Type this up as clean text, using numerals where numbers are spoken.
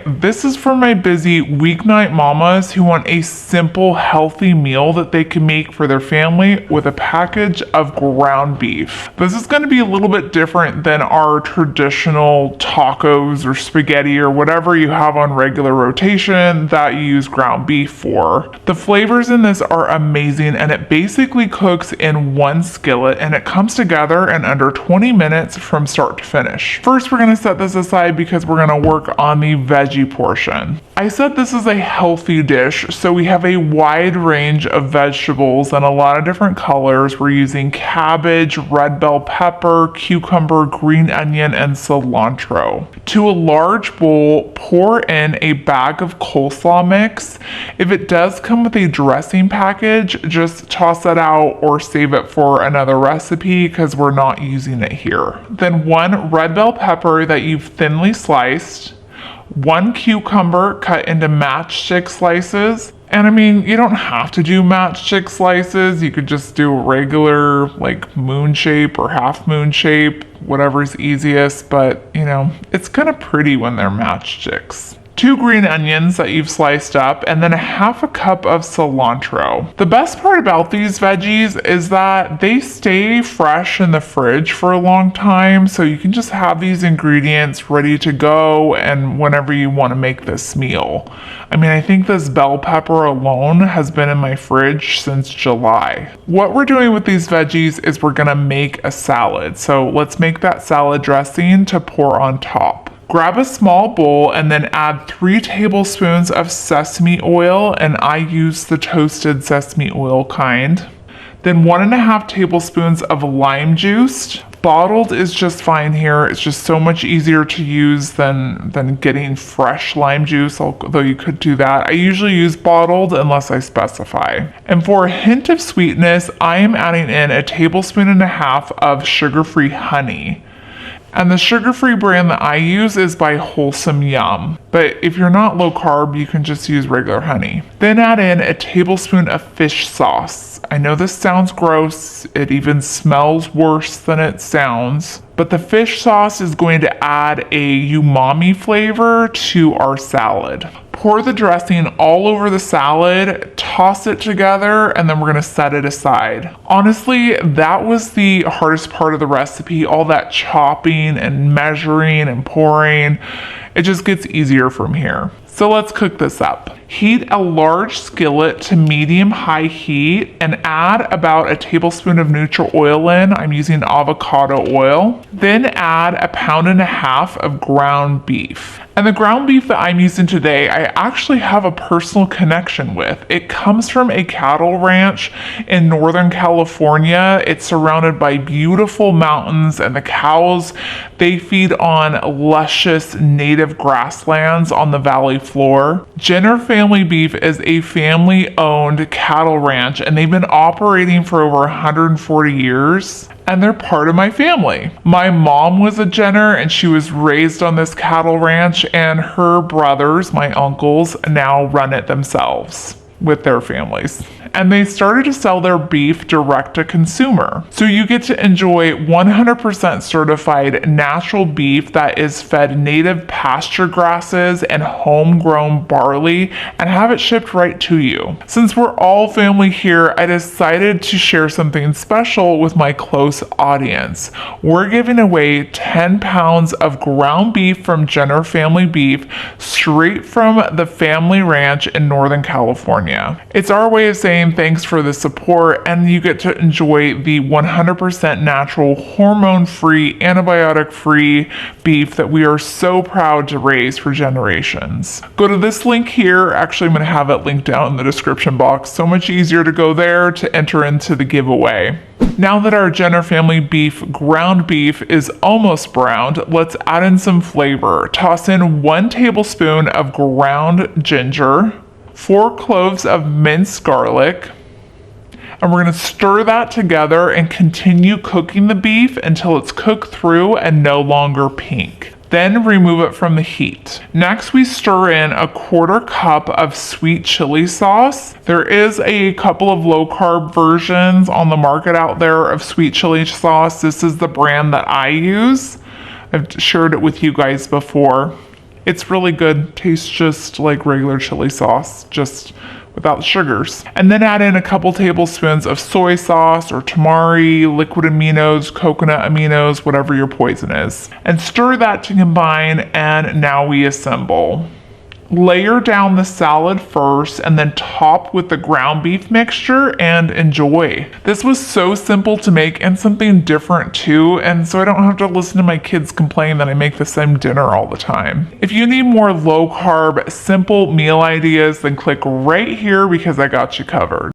This is for my busy weeknight mamas who want a simple, healthy meal that they can make for their family with a package of ground beef. This is going to be a little bit different than our traditional tacos or spaghetti or whatever you have on regular rotation that you use ground beef for. The flavors in this are amazing, and it basically cooks in one skillet, and it comes together in under 20 minutes from start to finish. First, we're going to set this aside because we're going to work on the veggie portion. I said this is a healthy dish, so we have a wide range of vegetables and a lot of different colors. We're using cabbage, red bell pepper, cucumber, green onion, and cilantro. To a large bowl, pour in a bag of coleslaw mix. If it does come with a dressing package, just toss it out or save it for another recipe because we're not using it here. Then 1 red bell pepper that you've thinly sliced, 1 cucumber cut into matchstick slices. And I mean, you don't have to do matchstick slices. You could just do a regular, like, moon shape or half moon shape, whatever's easiest. But, you know, it's kind of pretty when they're matchsticks. 2 green onions that you've sliced up, and then a half a cup of cilantro. The best part about these veggies is that they stay fresh in the fridge for a long time, so you can just have these ingredients ready to go and whenever you want to make this meal. I mean, I think this bell pepper alone has been in my fridge since July. What we're doing with these veggies is we're gonna make a salad. So let's make that salad dressing to pour on top. Grab a small bowl and then add 3 tablespoons of sesame oil, and I use the toasted sesame oil kind. Then 1.5 tablespoons of lime juice. Bottled is just fine here. It's just so much easier to use than getting fresh lime juice, although you could do that. I usually use bottled unless I specify. And for a hint of sweetness, I am adding in 1.5 tablespoons of sugar-free honey. And the sugar-free brand that I use is by Wholesome Yum. But if you're not low carb, you can just use regular honey. Then add in 1 tablespoon of fish sauce. I know this sounds gross. It even smells worse than it sounds. But the fish sauce is going to add a umami flavor to our salad. Pour the dressing all over the salad, toss it together, and then we're gonna set it aside. Honestly, that was the hardest part of the recipe, all that chopping and measuring and pouring. It just gets easier from here. So let's cook this up. Heat a large skillet to medium-high heat and add about 1 tablespoon of neutral oil in. I'm using avocado oil. Then add 1.5 pounds of ground beef. And the ground beef that I'm using today, I actually have a personal connection with. It comes from a cattle ranch in Northern California. It's surrounded by beautiful mountains, and the cows, they feed on luscious native grasslands on the valley floor. Jenner Family Beef is a family-owned cattle ranch, and they've been operating for over 140 years. And they're part of my family. My mom was a Jenner, and she was raised on this cattle ranch, and her brothers, my uncles, now run it themselves with their families. And they started to sell their beef direct to consumer. So you get to enjoy 100% certified natural beef that is fed native pasture grasses and homegrown barley and have it shipped right to you. Since we're all family here, I decided to share something special with my close audience. We're giving away 10 pounds of ground beef from Jenner Family Beef straight from the family ranch in Northern California. It's our way of saying thanks for the support, and you get to enjoy the 100% natural, hormone-free, antibiotic-free beef that we are so proud to raise for generations. Go to this link here. Actually, I'm going to have it linked down in the description box. So much easier to go there to enter into the giveaway. Now that our Jenner Family Beef ground beef is almost browned, let's add in some flavor. Toss in 1 tablespoon of ground ginger, 4 cloves of minced garlic, and we're going to stir that together and continue cooking the beef until it's cooked through and no longer pink. Then remove it from the heat. Next, we stir in 1/4 cup of sweet chili sauce. There is a couple of low carb versions on the market out there of sweet chili sauce. This is the brand that I use. I've shared it with you guys before. It's really good. Tastes just like regular chili sauce, just without the sugars. And then add in a couple tablespoons of soy sauce or tamari, liquid aminos, coconut aminos, whatever your poison is. And stir that to combine, and now we assemble. Layer down the salad first and then top with the ground beef mixture and enjoy. This was so simple to make and something different too, and so I don't have to listen to my kids complain that I make the same dinner all the time. If you need more low carb, simple meal ideas, then click right here because I got you covered.